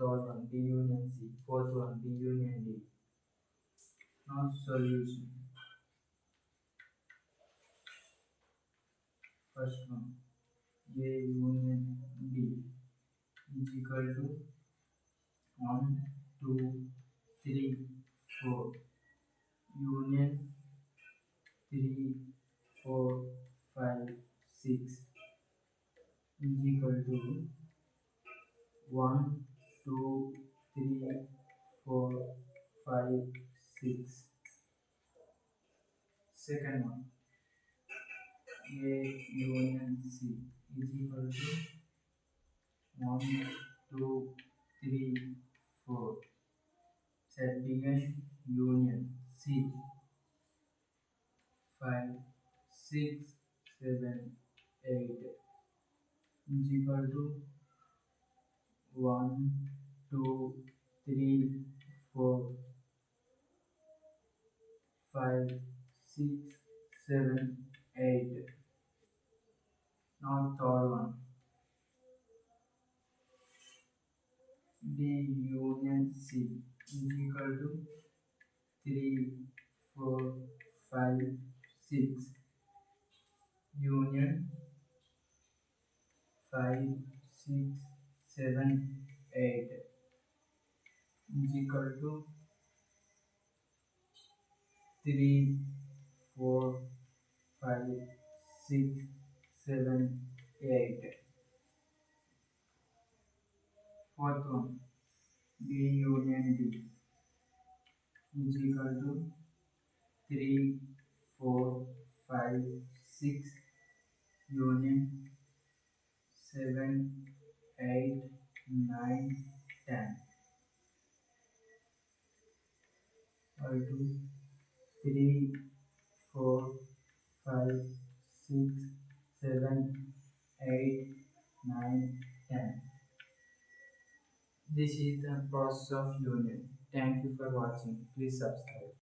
third one B union C, fourth one B union D. Now solution. First one A union B is equal to 1, 2, 3, 4. Union 3, 4, 5, 6 is equal to 1, 2, 3, 4, 5, 6. Second one A union C is equal to 1, 2, 3, 4. Set begin union C 5, 6, 7, 8 is equal to 1, 2, 3, 4, 5, 6, 7, 8. Now third one B union C is equal to 3, 4, 5, 6. Union 5, 6, 7, 8 is equal to 3, 4, 5, 6, 7, 8. Fourth one B union D is equal to 3, 4, 5, 6. Union 7, 8, 9, 10. Equal to 3, 4, 5, 6, 7, 8, 9, 10. This is the process of union. Thank you for watching. Please subscribe.